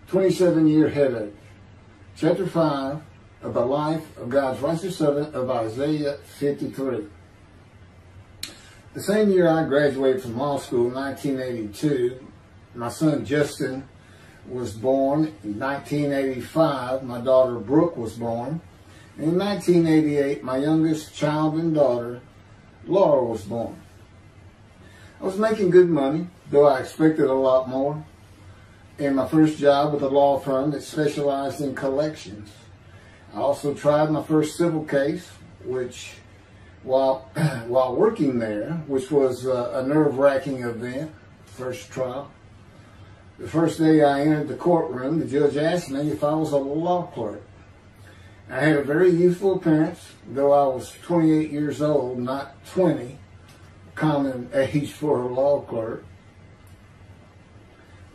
27-year headache. Chapter 5 of the life of God's righteous servant of Isaiah 53. The same year I graduated from law school in 1982, my son Justin was born. In 1985, my daughter Brooke was born. In 1988, my youngest child and daughter, Laura, was born. I was making good money, though I expected a lot more, in my first job with a law firm that specialized in collections. I also tried my first civil case, which, while working there, which was a nerve-wracking event, first trial. The first day I entered the courtroom, the judge asked me if I was a law clerk. I had a very youthful appearance, though I was 28 years old, not 20, common age for a law clerk.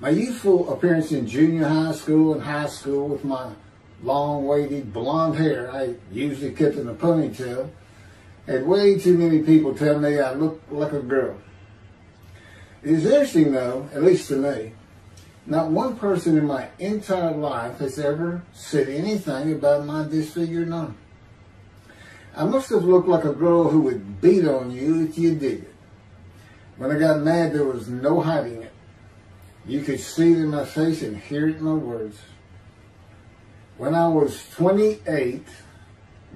My youthful appearance in junior high school and high school with my long, wavy blonde hair, I usually kept in a ponytail, had way too many people tell me I looked like a girl. It is interesting though, at least to me, not one person in my entire life has ever said anything about my disfigured arm. I must have looked like a girl who would beat on you if you did it. When I got mad, there was no hiding it. You could see it in my face and hear it in my words. When I was 28,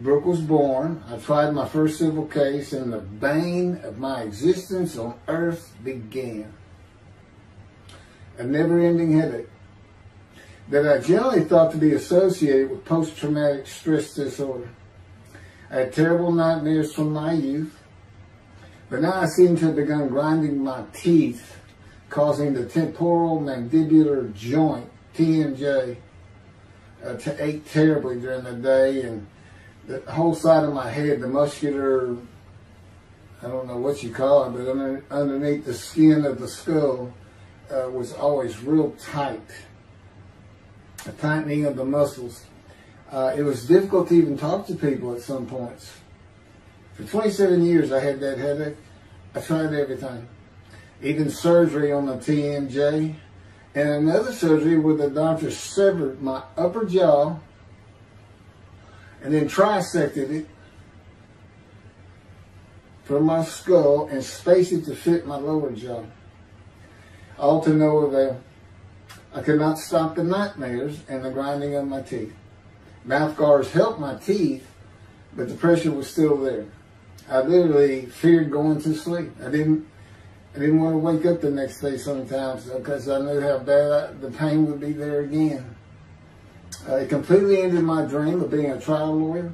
Brooke was born. I tried my first civil case, and the bane of my existence on earth began. A never-ending headache that I generally thought to be associated with post-traumatic stress disorder. I had terrible nightmares from my youth, but now I seem to have begun grinding my teeth, causing the temporal mandibular joint, TMJ, to ache terribly during the day, and the whole side of my head, the muscular, I don't know what you call it, but underneath the skin of the skull, was always real tight, a tightening of the muscles. It was difficult to even talk to people at some points. For 27 years I had that headache. I tried everything, even surgery on the TMJ, and another surgery where the doctor severed my upper jaw and then trisected it from my skull and spaced it to fit my lower jaw. All to no avail. I could not stop the nightmares and the grinding of my teeth. Mouth guards helped my teeth, but the pressure was still there. I literally feared going to sleep. I didn't want to wake up the next day sometimes because I knew how bad the pain would be there again. It completely ended my dream of being a trial lawyer.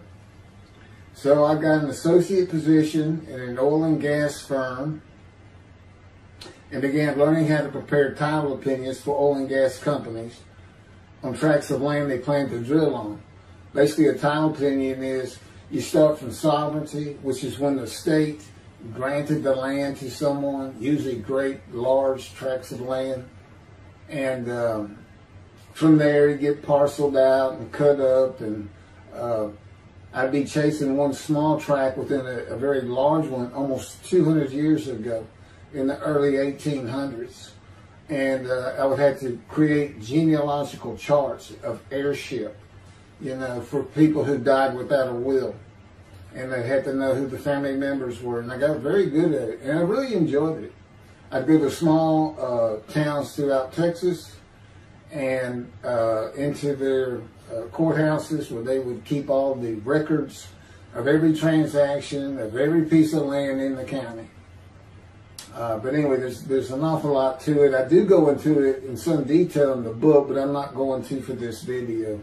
So I got an associate position in an oil and gas firm and began learning how to prepare title opinions for oil and gas companies on tracts of land they plan to drill on. Basically, a title opinion is you start from sovereignty, which is when the state granted the land to someone, usually great, large tracts of land. And from there, you get parceled out and cut up. And I'd be chasing one small tract within a very large one almost 200 years ago in the early 1800s. And I would have to create genealogical charts of heirship, you know, for people who died without a will. And they had to know who the family members were. And I got very good at it. And I really enjoyed it. I'd go to small towns throughout Texas and into their courthouses where they would keep all the records of every transaction, of every piece of land in the county. But anyway, there's an awful lot to it. I do go into it in some detail in the book, but I'm not going to for this video.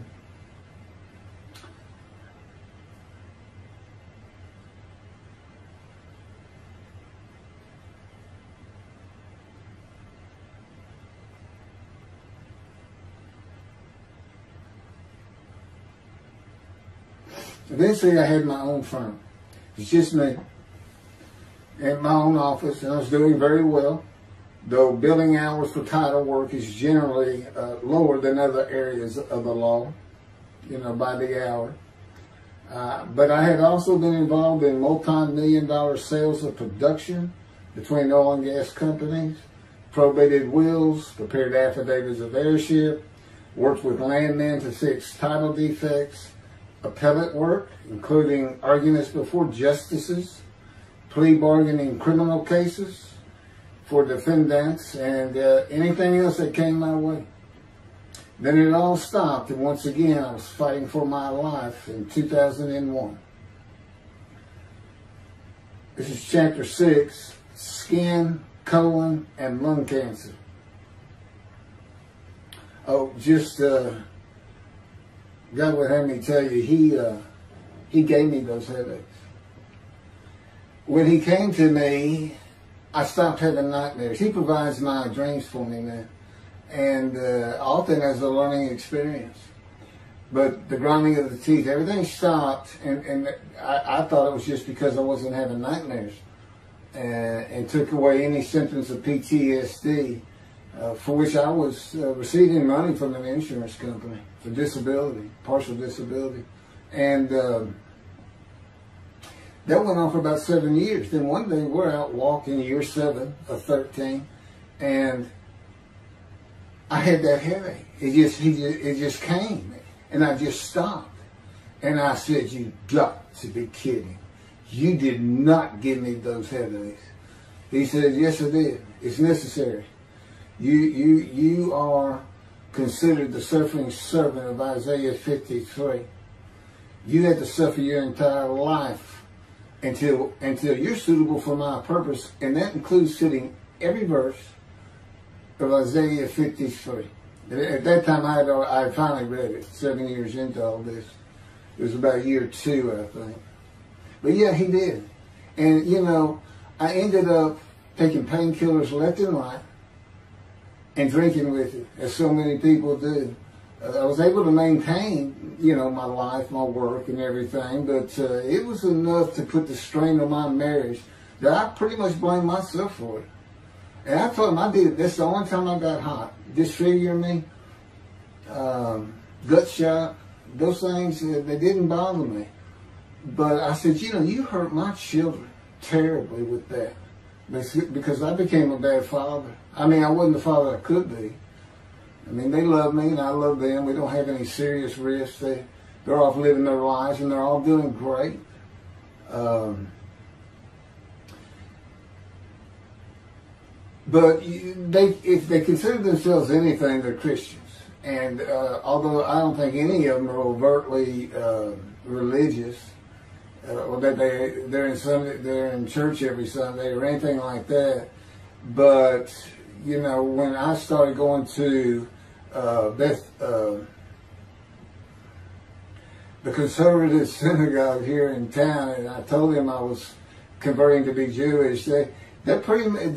Eventually, I had my own firm. It's just me in my own office, and I was doing very well, though billing hours for title work is generally lower than other areas of the law, you know, by the hour. But I had also been involved in multi-million-dollar sales of production between oil and gas companies, probated wills, prepared affidavits of heirship, worked with landmen to fix title defects, appellate work, including arguments before justices, plea bargaining in criminal cases for defendants, and anything else that came my way. Then it all stopped, and once again I was fighting for my life in 2001. This is chapter 6, skin, colon, and lung cancer. Oh, just, God would have me tell you, he gave me those headaches. When he came to me, I stopped having nightmares. He provides my dreams for me now, and often as a learning experience. But the grinding of the teeth, everything stopped, and I thought it was just because I wasn't having nightmares, and took away any symptoms of PTSD, for which I was receiving money from an insurance company for disability, partial disability. And that went on for about 7 years. Then one day we're out walking, year 7 of 13, and I had that headache. It just came, and I just stopped. And I said, "You got to be kidding. You did not give me those headaches." He said, "Yes, I did. It's necessary. You are considered the suffering servant of Isaiah 53. You had to suffer your entire life until you're suitable for my purpose," and that includes fitting every verse of Isaiah 53. At that time, I had finally read it, 7 years into all this. It was about year 2, I think. But yeah, he did. And, you know, I ended up taking painkillers left and right and drinking with it, as so many people do. I was able to maintain, you know, my life, my work, and everything, but it was enough to put the strain on my marriage that I pretty much blamed myself for it. And I told him I did it. That's the only time I got hot. Disfigure me, gut shot, those things, they didn't bother me. But I said, you know, you hurt my children terribly with that. Because I became a bad father. I mean, I wasn't the father I could be. I mean, they love me and I love them. We don't have any serious risks. They're off living their lives and they're all doing great. But if they consider themselves anything, they're Christians. And although I don't think any of them are overtly religious, or that they're in church every Sunday or anything like that, but you know, when I started going to the conservative synagogue here in town, and I told them I was converting to be Jewish, they're pretty much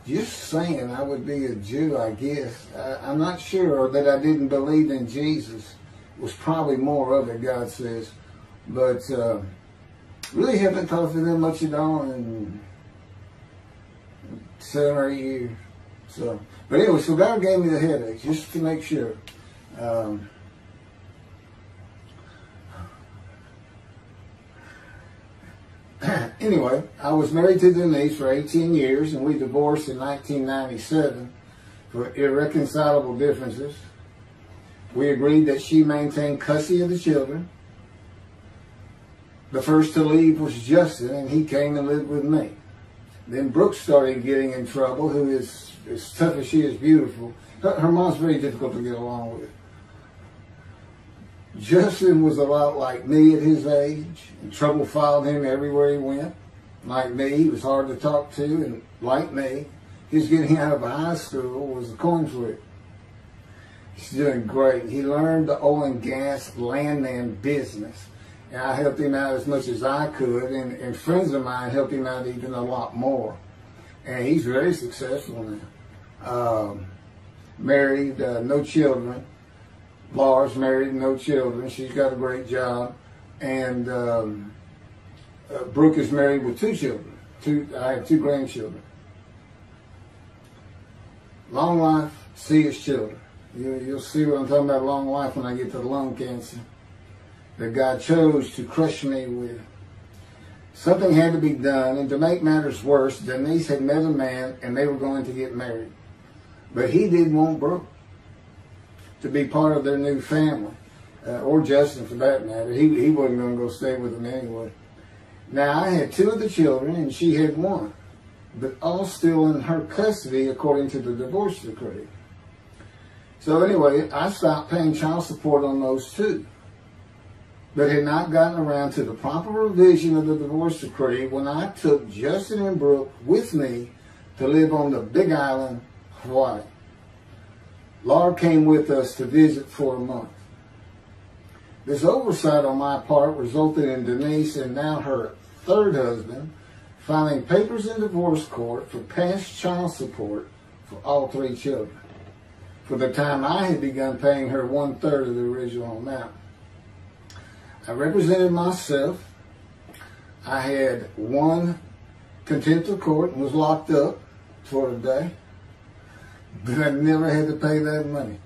just saying I would be a Jew, I guess. I'm not sure that I didn't believe in Jesus. It was probably more of it, God says. But really haven't talked to them much at all in 7 or 8 years. So, but anyway, so God gave me the headache just to make sure. Anyway, I was married to Denise for 18 years, and we divorced in 1997 for irreconcilable differences. We agreed that she maintain custody of the children. The first to leave was Justin, and he came and lived with me. Then Brooke started getting in trouble, who is as tough as she is beautiful. Her mom's very difficult to get along with. Justin was a lot like me at his age, and trouble followed him everywhere he went. Like me, he was hard to talk to, and like me, his getting out of high school was a coin flip. He's doing great. He learned the oil and gas landman business. And I helped him out as much as I could, and friends of mine helped him out even a lot more. And he's very successful now. Married, no children. Laura's married, no children. She's got a great job. And Brooke is married with 2 children. I have 2 grandchildren. Long life, see his children. You'll see what I'm talking about, long life, when I get to the lung cancer that God chose to crush me with. Something had to be done, and to make matters worse, Denise had met a man and they were going to get married. But he didn't want Brooke. to be part of their new family, or Justin for that matter. He wasn't going to go stay with them anyway. Now, I had 2 of the children, and she had 1, but all still in her custody according to the divorce decree. So anyway, I stopped paying child support on those 2, but had not gotten around to the proper revision of the divorce decree when I took Justin and Brooke with me to live on the Big Island, Hawaii. Laura came with us to visit for a month. This oversight on my part resulted in Denise and now her 3rd husband filing papers in divorce court for past child support for all 3 children, for the time I had begun paying her 1/3 of the original amount. I represented myself. I had won contempt of court and was locked up for a day, but I never had to pay that money.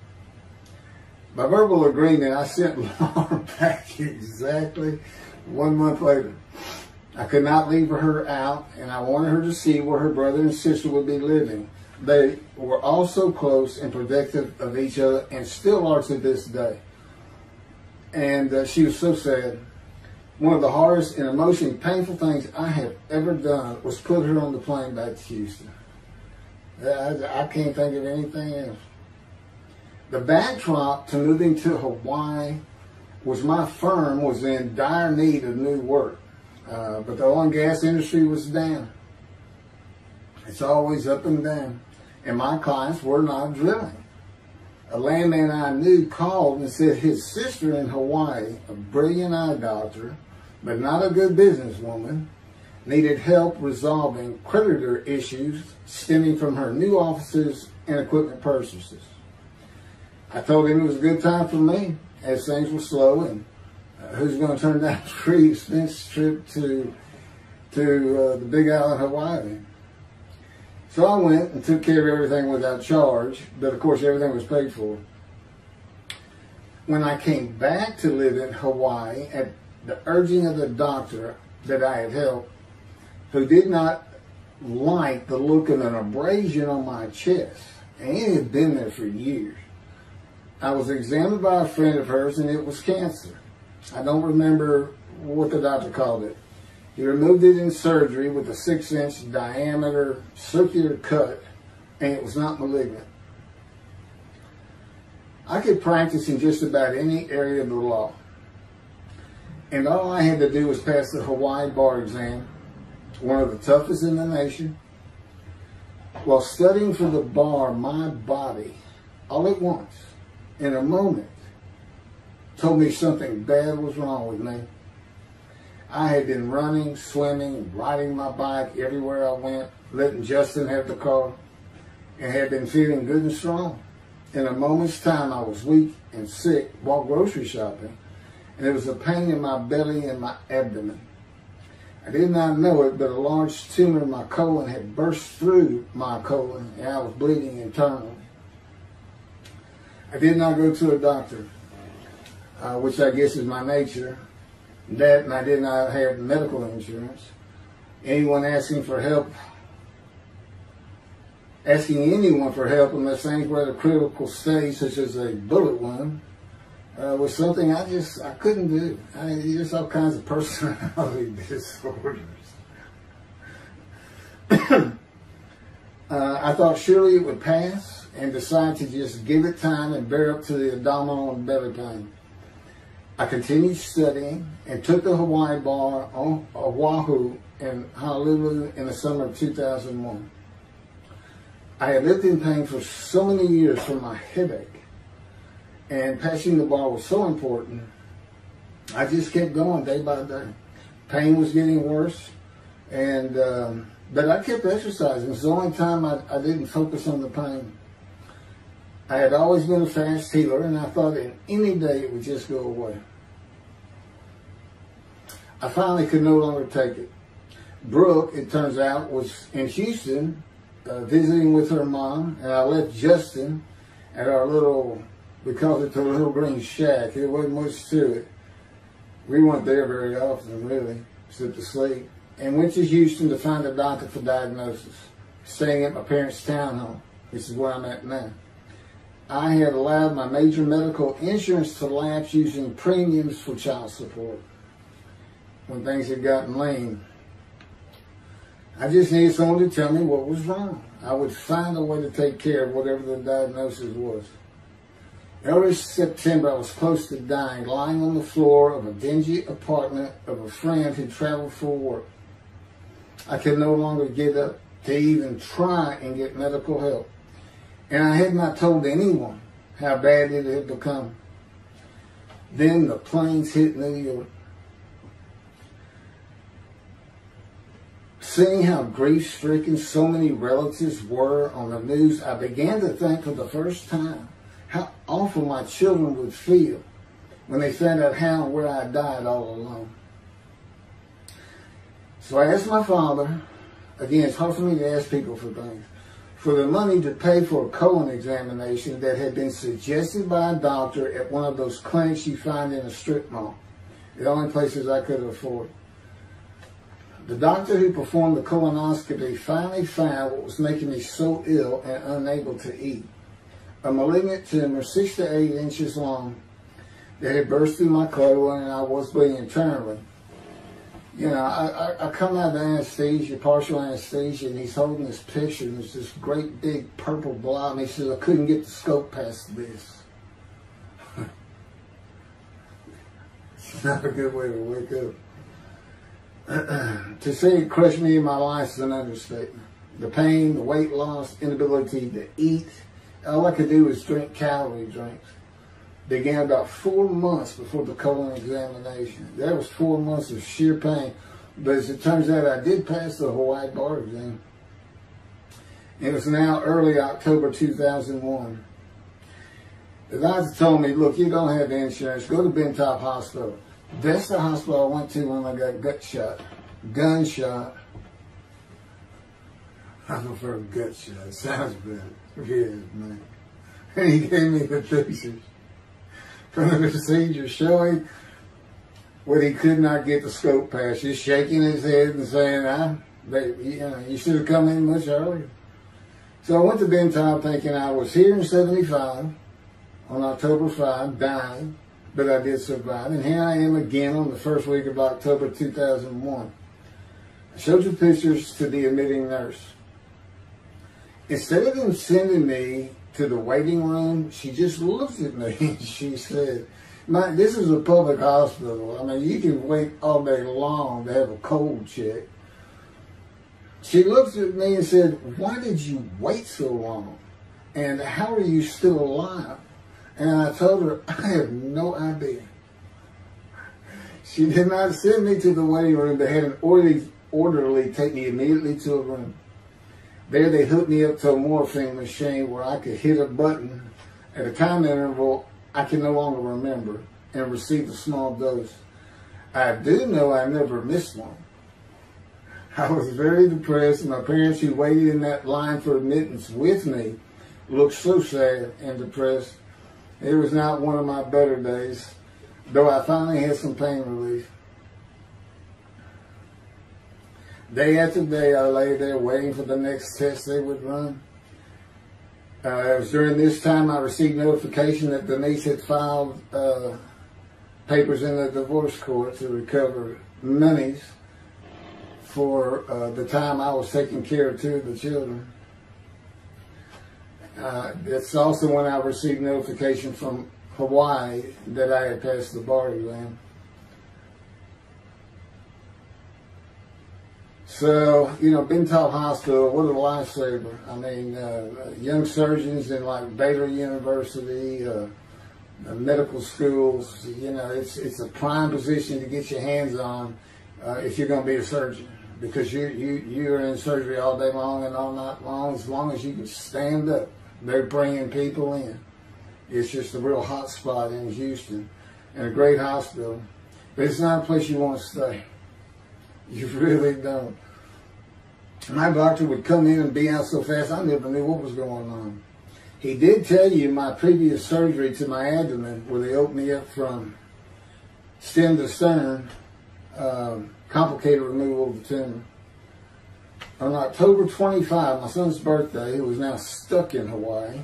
By verbal agreement, I sent Laura back exactly 1 month later. I could not leave her out, and I wanted her to see where her brother and sister would be living. They were all so close and protective of each other, and still are to this day. And she was so sad. One of the hardest and emotionally painful things I have ever done was put her on the plane back to Houston. I can't think of anything else. The backdrop to moving to Hawaii was my firm was in dire need of new work. But the oil and gas industry was down. It's always up and down. And my clients were not drilling. A landman I knew called and said his sister in Hawaii, a brilliant eye doctor, but not a good businesswoman, needed help resolving creditor issues stemming from her new offices and equipment purchases. I told him it was a good time for me, as things were slow, and who's going to turn down a free expense trip to the Big Island, Hawaii? So I went and took care of everything without charge, but of course everything was paid for. When I came back to live in Hawaii, at the urging of the doctor that I had helped, who did not like the look of an abrasion on my chest, and it had been there for years, I was examined by a friend of hers, and it was cancer. I don't remember what the doctor called it. He removed it in surgery with a 6-inch diameter circular cut, and it was not malignant. I could practice in just about any area of the law, and all I had to do was pass the Hawaii bar exam, one of the toughest in the nation. While studying for the bar, my body, all at once, in a moment, told me something bad was wrong with me. I had been running, swimming, riding my bike everywhere I went, letting Justin have the car, and had been feeling good and strong. In a moment's time, I was weak and sick while grocery shopping, and there was a pain in my belly and my abdomen. I did not know it, but a large tumor in my colon had burst through my colon, and I was bleeding internally. I did not go to a doctor, which I guess is my nature. That, and I did not have medical insurance. Anyone asking anyone for help unless things were at a critical stage, such as a bullet wound, was something I couldn't do. There's all kinds of personality disorders. I thought surely it would pass, and decided to just give it time and bear up to the abdominal and belly pain. I continued studying and took the Hawaii bar on Oahu and Honolulu in the summer of 2001. I had lived in pain for so many years from my headache, and passing the bar was so important, I just kept going day by day. Pain was getting worse, and but I kept exercising. It was the only time I didn't focus on the pain. I had always been a fast healer, and I thought in any day it would just go away. I finally could no longer take it. Brooke, it turns out, was in Houston visiting with her mom, and I left Justin at our little, we called it the Little Green Shack. There wasn't much to it. We weren't there very often, really, except to sleep, and went to Houston to find a doctor for diagnosis, staying at my parents' townhome, which is where I'm at now. I had allowed my major medical insurance to lapse using premiums for child support when things had gotten lean. I just needed someone to tell me what was wrong. I would find a way to take care of whatever the diagnosis was. Early September, I was close to dying, lying on the floor of a dingy apartment of a friend who traveled for work. I could no longer get up to even try and get medical help. And I had not told anyone how bad it had become. Then the planes hit New York. Seeing how grief-stricken so many relatives were on the news, I began to think for the first time how awful my children would feel when they found out how and where I died all alone. So I asked my father, again, it's hard for me to ask people for things, for the money to pay for a colon examination that had been suggested by a doctor at one of those clinics you find in a strip mall, the only places I could afford. The doctor who performed the colonoscopy finally found what was making me so ill and unable to eat. A malignant tumor 6 to 8 inches long that had burst through my colon, and I was bleeding internally. You know, I come out of anesthesia, partial anesthesia, and he's holding this picture, and there's this great big purple blob, and he says, I couldn't get the scope past this. It's not a good way to wake up. To say it crushed me in my life is an understatement. The pain, the weight loss, inability to eat, all I could do was drink calorie drinks. Began about 4 months before the colon examination. That was 4 months of sheer pain. But as it turns out, I did pass the Hawaii bar exam. It was now early October 2001. The doctor told me, look, you don't have insurance. Go to Bentop Hospital. That's the hospital I went to when I got gunshot. I prefer gut shot. It sounds better. It is, man. And he gave me the pictures from the procedure showing what he could not get the scope past. Just shaking his head and saying, you should have come in much earlier. So I went to Bentop thinking I was here in 75 on October 5, dying, but I did survive. And here I am again on the first week of October 2001. I showed the pictures to the admitting nurse. Instead of them sending me to the waiting room, she just looked at me and she said, this is a public hospital. I mean, you can wait all day long to have a cold check. She looked at me and said, why did you wait so long? And how are you still alive? And I told her, I have no idea. She did not send me to the waiting room. They had an orderly take me immediately to a room. There they hooked me up to a morphine machine where I could hit a button at a time interval I can no longer remember and receive a small dose. I do know I never missed one. I was very depressed, and my parents who waited in that line for admittance with me looked so sad and depressed. It was not one of my better days, though I finally had some pain relief. Day after day, I lay there waiting for the next test they would run. It was during this time I received notification that Denise had filed papers in the divorce court to recover monies for the time I was taking care of 2 of the children. It's also when I received notification from Hawaii that I had passed the bar exam. So, you know, Bentop Hospital, what a lifesaver. I mean, young surgeons in like Baylor University, medical schools, you know, it's a prime position to get your hands on if you're going to be a surgeon, because you're in surgery all day long and all night long. As long as you can stand up, they're bringing people in. It's just a real hot spot in Houston and a great hospital, but it's not a place you want to stay. You really don't. My doctor would come in and be out so fast, I never knew what was going on. He did tell you my previous surgery to my abdomen, where they opened me up from stem to stern, complicated removal of the tumor. On October 25, my son's birthday, who was now stuck in Hawaii,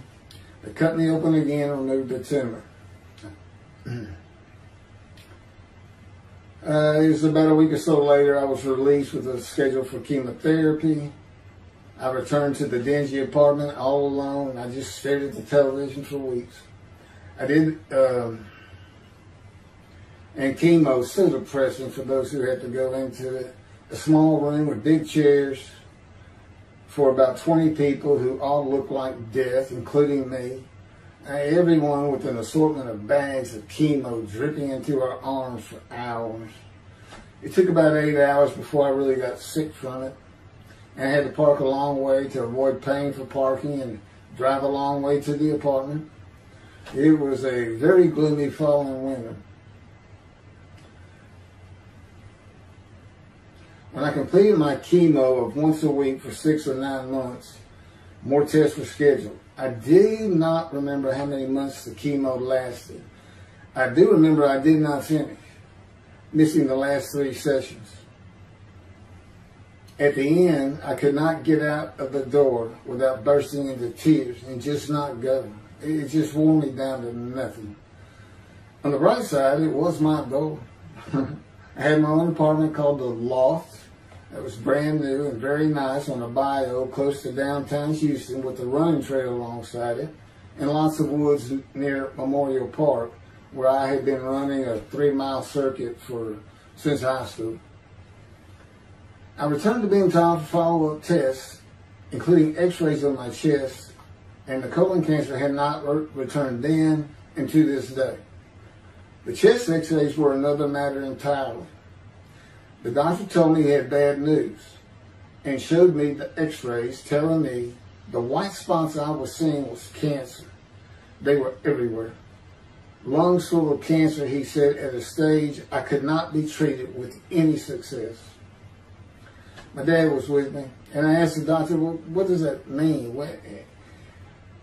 They cut me open again and removed the tumor. It was about a week or so later, I was released with a schedule for chemotherapy. I returned to the dingy apartment all alone. I just stared at the television for weeks. I did, and chemo is so depressing for those who had to go into it. A small room with big chairs for about 20 people who all looked like death, including me. Everyone with an assortment of bags of chemo dripping into our arms for hours. It took about 8 hours before I really got sick from it. And I had to park a long way to avoid paying for parking and drive a long way to the apartment. It was a very gloomy fall and winter. When I completed my chemo of once a week for 6 or 9 months, more tests were scheduled. I do not remember how many months the chemo lasted. I do remember I did not finish, missing the last 3 sessions. At the end, I could not get out of the door without bursting into tears and just not go. It just wore me down to nothing. On the bright side, it was my goal. I had my own apartment called the Loft. It was brand new and very nice on a bayou close to downtown Houston with a running trail alongside it and lots of woods near Memorial Park where I had been running a 3-mile circuit since high school. I returned to being told for follow-up tests, including x-rays on my chest, and the colon cancer had not returned then and to this day. The chest x-rays were another matter entirely. The doctor told me he had bad news and showed me the x-rays telling me the white spots I was seeing was cancer. They were everywhere. Lungs full of cancer, he said, at a stage I could not be treated with any success. My dad was with me, and I asked the doctor, well, what does that mean?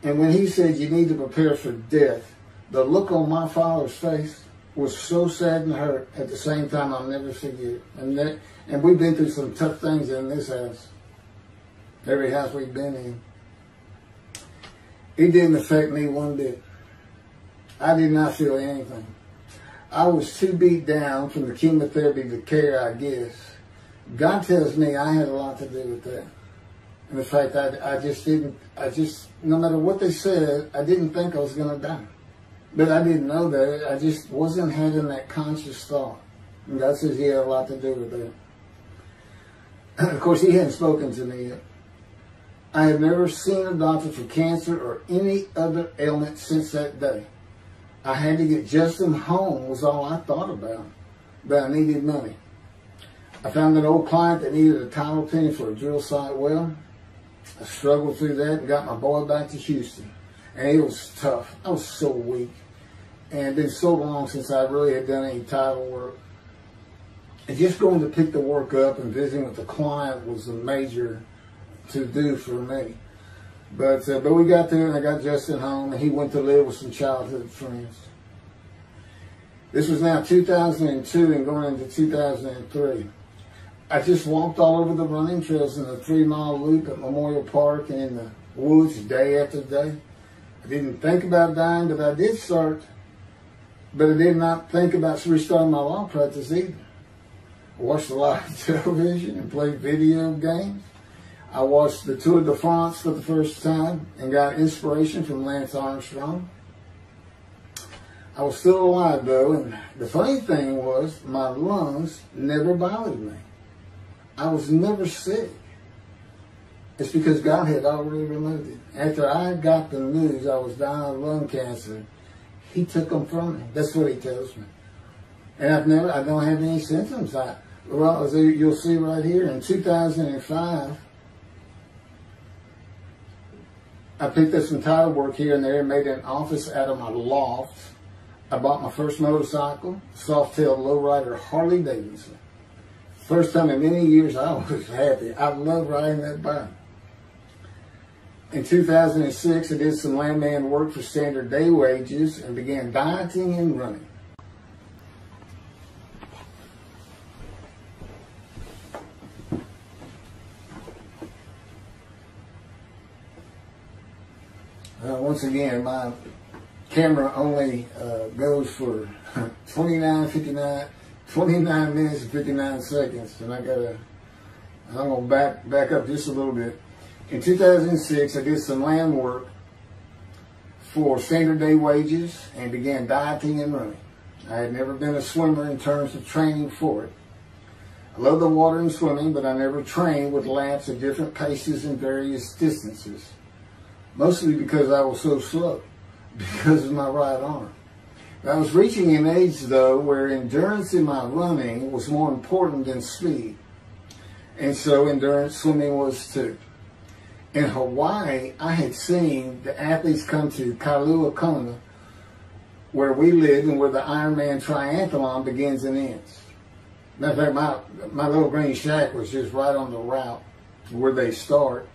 And when he said you need to prepare for death, the look on my father's face was so sad and hurt at the same time I'll never forget. And we've been through some tough things in this house. Every house we've been in. It didn't affect me one bit. I did not feel anything. I was too beat down from the chemotherapy to care, I guess. God tells me I had a lot to do with that. And in fact, no matter what they said, I didn't think I was going to die. But I didn't know that. I just wasn't having that conscious thought. And God says he had a lot to do with that. Of course, he hadn't spoken to me yet. I had never seen a doctor for cancer or any other ailment since that day. I had to get Justin home was all I thought about. But I needed money. I found an old client that needed a title opinion for a drill site well. I struggled through that and got my boy back to Houston. And it was tough. I was so weak. And it had been so long since I really had done any title work. And just going to pick the work up and visiting with the client was a major to-do for me. But we got there and I got Justin home and he went to live with some childhood friends. This was now 2002 and going into 2003. I just walked all over the running trails in the 3-mile loop at Memorial Park and in the woods day after day. I didn't think about dying, but I did start. But I did not think about restarting my law practice either. I watched a lot of television and played video games. I watched the Tour de France for the first time and got inspiration from Lance Armstrong. I was still alive though, and the funny thing was my lungs never bothered me. I was never sick. It's because God had already removed it. After I got the news I was dying of lung cancer, he took them from me. That's what he tells me. And I don't have any symptoms. Well, as you'll see right here, in 2005, I picked up some title work here and there and made an office out of my loft. I bought my first motorcycle, soft-tailed lowrider Harley Davidson. First time in many years I was happy. I loved riding that bike. In 2006, I did some landman work for standard day wages and began dieting and running. Once once again, my camera only goes for 29 minutes and 59 seconds, and I'm gonna back up just a little bit. In 2006, I did some land work for standard day wages and began dieting and running. I had never been a swimmer in terms of training for it. I love the water and swimming, but I never trained with laps at different paces and various distances. Mostly because I was so slow, because of my right arm. I was reaching an age, though, where endurance in my running was more important than speed. And so endurance swimming was too. In Hawaii, I had seen the athletes come to Kailua Kona, where we live and where the Ironman triathlon begins and ends. Matter of fact, my little green shack was just right on the route where they start.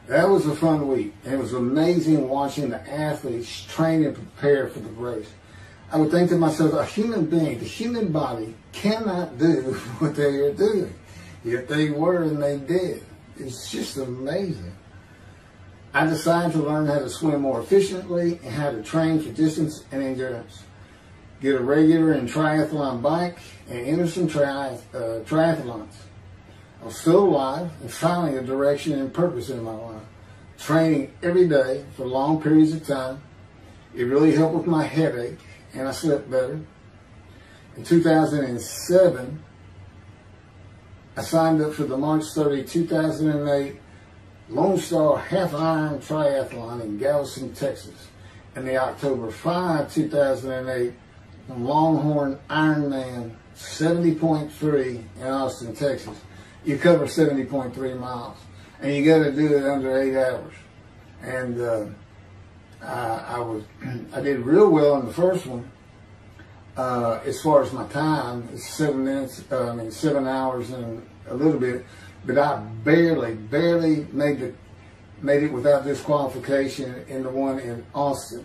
That was a fun week, and it was amazing watching the athletes train and prepare for the race. I would think to myself, a human being, the human body cannot do what they are doing. Yet they were, and they did. It's just amazing. I decided to learn how to swim more efficiently and how to train for distance and endurance. Get a regular and triathlon bike and enter some triathlons. I was still alive and finding a direction and purpose in my life. Training every day for long periods of time. It really helped with my headache, and I slept better. In 2007, I signed up for the March 30, 2008 Lone Star Half Iron Triathlon in Galveston, Texas, and the October 5, 2008 Longhorn Ironman 70.3 in Austin, Texas. You cover 70.3 miles, and you got to do it under 8 hours. And I did real well in the first one. As far as my time, it's 7 hours and a little bit, but I barely made it without disqualification in the one in Austin.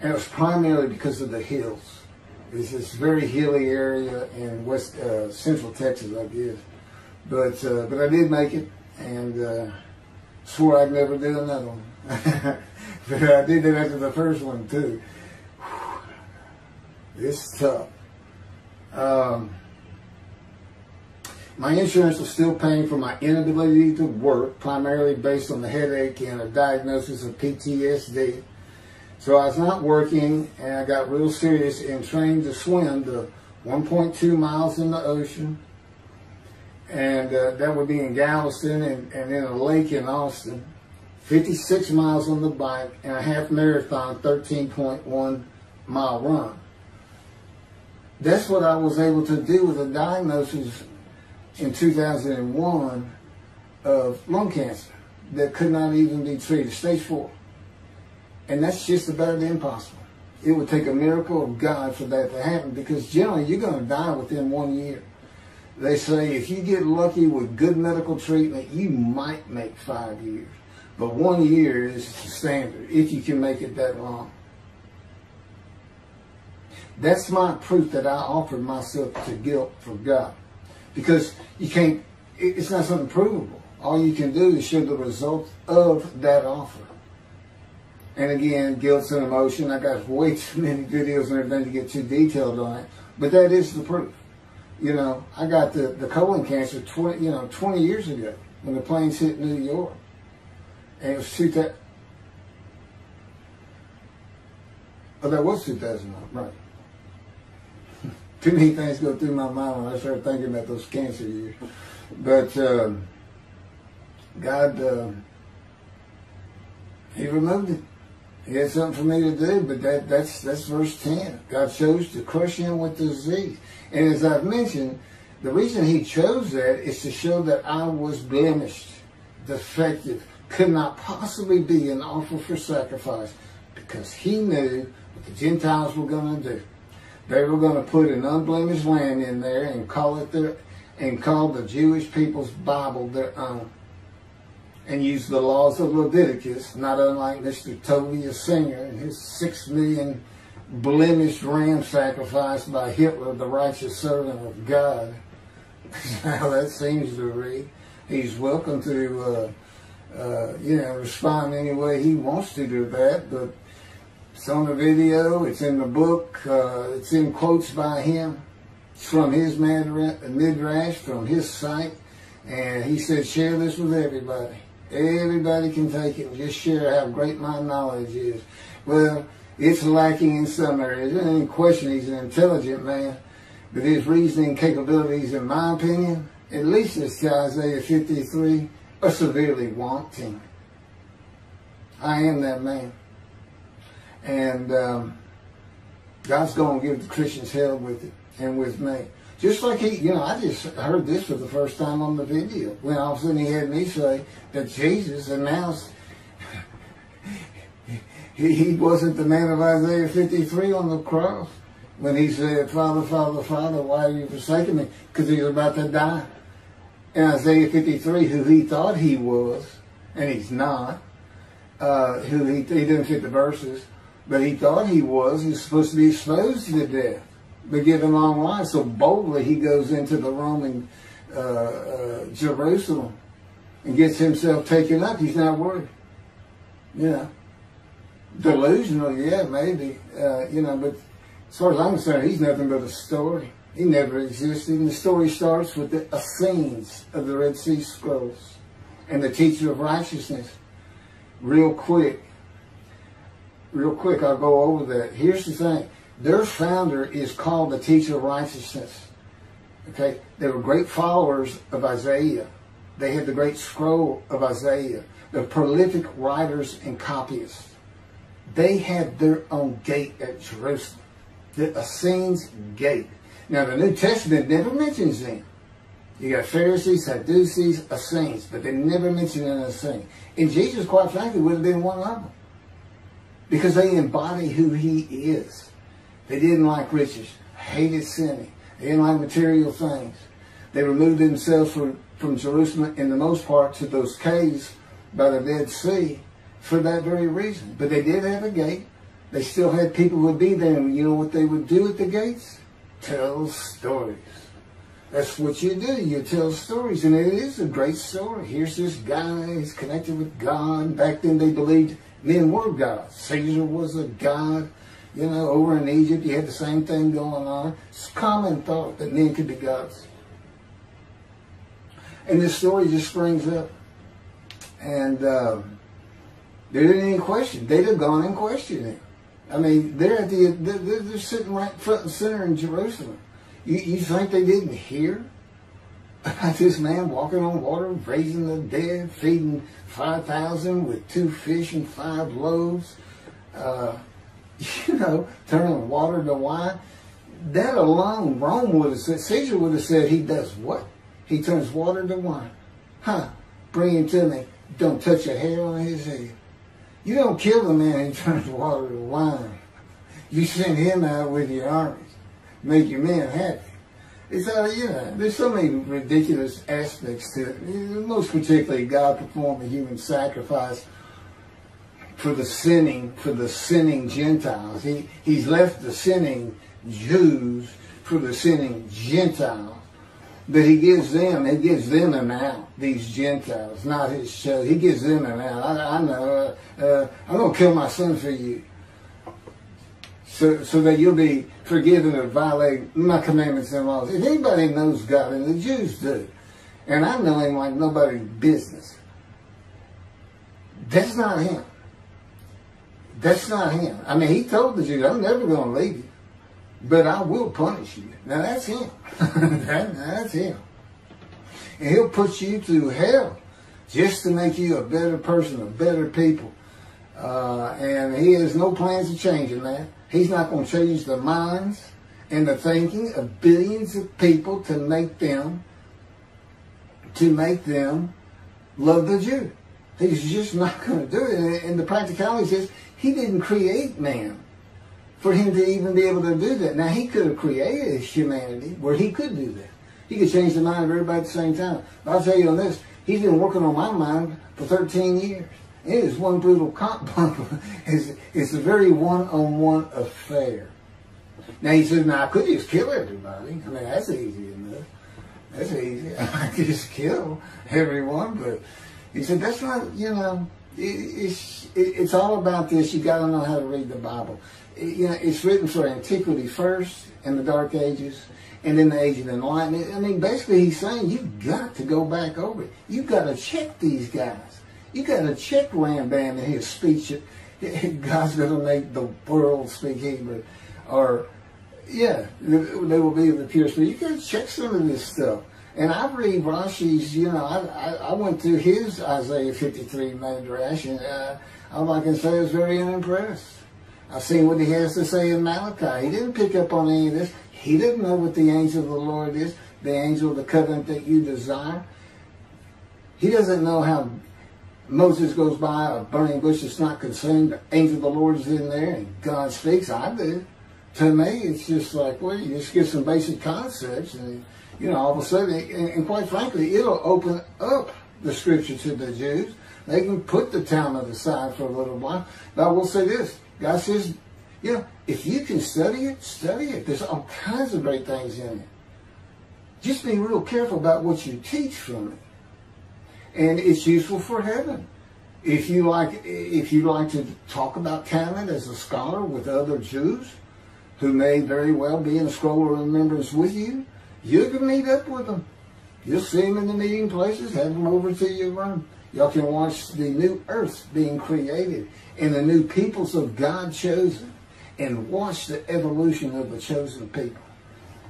And it was primarily because of the hills. It's this very hilly area in central Texas, I guess. But I did make it, and swore I'd never do another one. But I did it after the first one too. It's tough. My insurance was still paying for my inability to work, primarily based on the headache and a diagnosis of PTSD. So I was not working, and I got real serious in training to swim the 1.2 miles in the ocean. And that would be in Galveston and in a lake in Austin. 56 miles on the bike and a half marathon, 13.1 mile run. That's what I was able to do with a diagnosis in 2001 of lung cancer that could not even be treated, stage 4. And that's just about impossible. It would take a miracle of God for that to happen, because generally you're going to die within 1 year. They say if you get lucky with good medical treatment, you might make 5 years. But 1 year is the standard, if you can make it that long. That's my proof that I offered myself to guilt for God. Because you can't, it's not something provable. All you can do is show the result of that offer. And again, guilt's an emotion. I got way too many videos and everything to get too detailed on it. But that is the proof. You know, I got the colon cancer 20 years ago when the planes hit New York. And it was 2000. Oh, that was 2001, right. Too many things go through my mind when I start thinking about those cancer years. But God, He removed it. He had something for me to do, but that's verse 10. God chose to crush him with disease. And as I've mentioned, the reason He chose that is to show that I was blemished, defective, could not possibly be an offer for sacrifice, because He knew what the Gentiles were going to do. They were going to put an unblemished lamb in there and call the Jewish people's Bible their own, and use the laws of Leviticus, not unlike Mr. Tovia Singer and his 6 million blemished ram sacrifice by Hitler, the righteous servant of God. How that seems to read. He's welcome to respond any way he wants to that. But it's on the video, it's in the book, it's in quotes by him. It's from his midrash, from his site. And he said, share this with everybody. Everybody can take it and just share how great my knowledge is. Well, it's lacking in some areas. There's any question he's an intelligent man. But his reasoning capabilities, in my opinion, at least as to Isaiah 53, are severely wanting. I am that man. And God's going to give the Christians hell with it and with me. Just like I just heard this for the first time on the video. When all of a sudden he had me say that Jesus announced he wasn't the man of Isaiah 53 on the cross. When he said, Father, Father, Father, why are you forsaking me? Because he was about to die. In Isaiah 53, who he thought he was, and he's not, who he didn't fit the verses, but he thought he was supposed to be exposed to death, but given long life. So boldly he goes into the Roman Jerusalem and gets himself taken up. He's not worried. Delusional, yeah, maybe, but as far as I'm concerned, he's nothing but a story. He never existed. And the story starts with the Essenes of the Red Sea Scrolls and the teacher of righteousness. Real quick, I'll go over that. Here's the thing. Their founder is called the teacher of righteousness. Okay? They were great followers of Isaiah. They had the great scroll of Isaiah. They're prolific writers and copyists. They had their own gate at Jerusalem. The Essenes gate. Now, the New Testament never mentions them. You got Pharisees, Sadducees, Essenes, but they never mention an Essene. And Jesus, quite frankly, would have been one of them. Because they embody who he is. They didn't like riches, hated sinning. They didn't like material things. They removed themselves from Jerusalem, in the most part, to those caves by the Dead Sea for that very reason. But they did have a gate. They still had people who would be there, and you know what they would do at the gates? Tell stories. That's what you do. You tell stories, and it is a great story. Here's this guy, he's connected with God. Back then they believed men were gods. Caesar was a god. Over in Egypt you had the same thing going on. It's common thought that men could be gods. And this story just springs up. And there didn't any question. They'd have gone and questioned him. I mean, they're sitting right front and center in Jerusalem. You think they didn't hear about this man walking on water, raising the dead, feeding 5,000 with 2 fish and 5 loaves, turning water to wine? That alone, Rome would have said, Caesar would have said, he does what? He turns water to wine. Bring him to me. Don't touch a hair on his head. You don't kill the man who turns water to wine. You send him out with your armies. Make your men happy. It's there's so many ridiculous aspects to it. Most particularly, God performed a human sacrifice for the sinning Gentiles. He's left the sinning Jews for the sinning Gentiles. But he gives them an out, these Gentiles, not his chosen. He gives them an out. I know, I'm going to kill my son for you. So that you'll be forgiven of violating my commandments and laws. If anybody knows God, and the Jews do, and I know him like nobody's business, that's not him. That's not him. I mean, he told the Jews, I'm never going to leave you, but I will punish you. Now that's him. That's him. And he'll put you through hell just to make you a better person, a better people. And he has no plans of changing that. He's not going to change the minds and the thinking of billions of people to make them love the Jew. He's just not going to do it. And the practicality is, he didn't create man for him to even be able to do that. Now, he could have created humanity where he could do that. He could change the mind of everybody at the same time. But I'll tell you on this, he's been working on my mind for 13 years. It is one brutal comp. It's a very one-on-one affair. Now, he says, now, I could just kill everybody. I mean, that's easy enough. That's easy. I could just kill everyone, but He said, that's not, you know, it's all about this. You got to know how to read the Bible. You know, it's written for antiquity first, in the Dark Ages, and then the Age of Enlightenment. I mean, basically he's saying you've got to go back over it. You've got to check these guys. You've got to check Rambam in his speech. God's going to make the world speak Hebrew. Or, yeah, they will be the pure spirit. You got to check some of this stuff. And I read Rashi's, you know, I went through his Isaiah 53 Midrash, and all I can say is very unimpressed. I've seen what he has to say in Malachi. He didn't pick up on any of this. He didn't know what the angel of the Lord is, the angel of the covenant that you desire. He doesn't know how Moses goes by a burning bush that's not consumed. The angel of the Lord is in there, and God speaks. I do. To me, it's just like, well, you just get some basic concepts, and you know, all of a sudden, and quite frankly, it'll open up the scripture to the Jews. They can put the Talmud aside for a little while. But I will say this. God says, you know, if you can study it, study it. There's all kinds of great things in it. Just be real careful about what you teach from it. And it's useful for heaven. If you like to talk about Talmud as a scholar with other Jews who may very well be in a scroll of remembrance with you, you can meet up with them. You'll see them in the meeting places, have them over to your room. Y'all can watch the new earth being created and the new peoples of God chosen, and watch the evolution of the chosen people.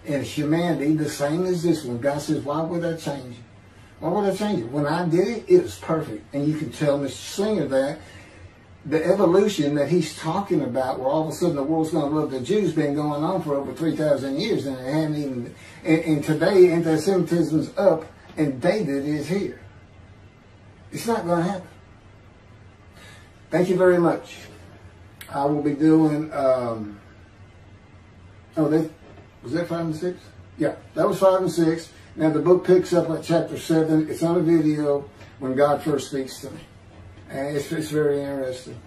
And humanity, the same as this one. God says, why would I change it? Why would I change it? When I did it, it was perfect. And you can tell Mr. Singer that the evolution that he's talking about, where all of a sudden the world's going to love the Jews, been going on for over 3,000 years, and it hadn't even. And today, anti-Semitism's up, and David is here. It's not going to happen. Thank you very much. I will be doing. Was that 5 and 6? Yeah, that was 5 and 6. Now the book picks up at chapter 7. It's on a video when God first speaks to me. And it's very interesting.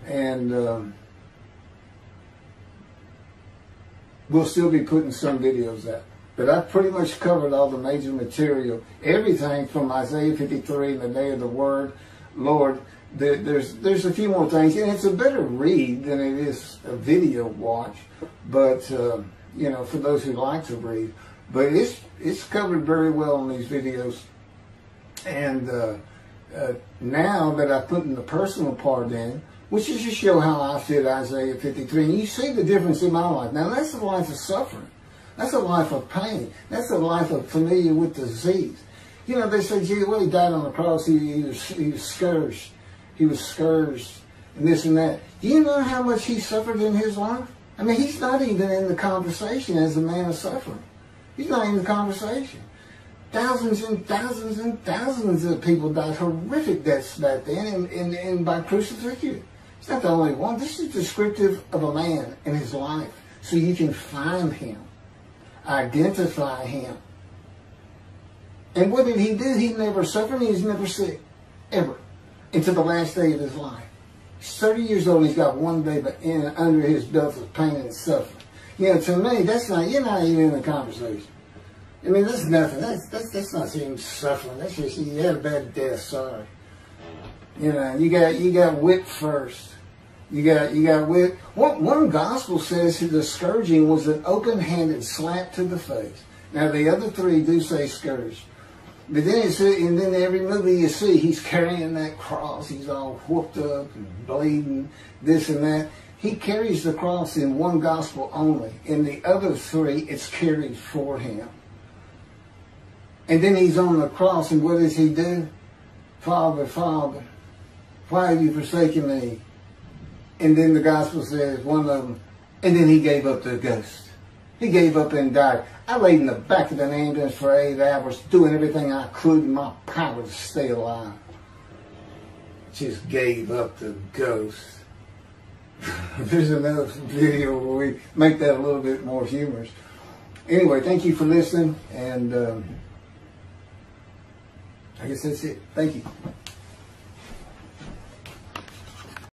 And we'll still be putting some videos out. But I've pretty much covered all the major material. Everything from Isaiah 53 and the day of the word, Lord. There's a few more things. And it's a better read than it is a video watch. But, you know, for those who like to read. But it's covered very well in these videos. And now that I've put in the personal part in, which is to show how I fit Isaiah 53, and you see the difference in my life. Now, that's a life of suffering. That's a life of pain. That's a life of familiar with disease. You know, they say, gee, well, he died on the cross. He was scourged. He was scourged and this and that. Do you know how much he suffered in his life? I mean, he's not even in the conversation as a man of suffering. He's not in the conversation. Thousands and thousands and thousands of people died horrific deaths back then and by crucifixion. It's not the only one. This is descriptive of a man in his life. So you can find him, identify him. And what did he do? He never suffered. He was never sick, ever, until the last day of his life. He's 30 years old and he's got one day under his belt of pain and suffering. You know, to me, that's not, you're not even in the conversation. I mean, that's nothing. That's not even suffering. That's just, you had a bad death, sorry. You know, you got whipped first. You got whipped. One gospel says the scourging was an open-handed slap to the face. Now, the other three do say scourge. But then it says, and then every movie you see, he's carrying that cross. He's all whooped up and bleeding, this and that. He carries the cross in one gospel only. In the other three, it's carried for him. And then he's on the cross, and what does he do? Father, Father, why have you forsaken me? And then the gospel says, one of them, and then he gave up the ghost. He gave up and died. I laid in the back of an ambulance for 8 hours, doing everything I could in my power to stay alive. Just gave up the ghost. There's another video where we make that a little bit more humorous. Anyway, thank you for listening, and I guess that's it. Thank you.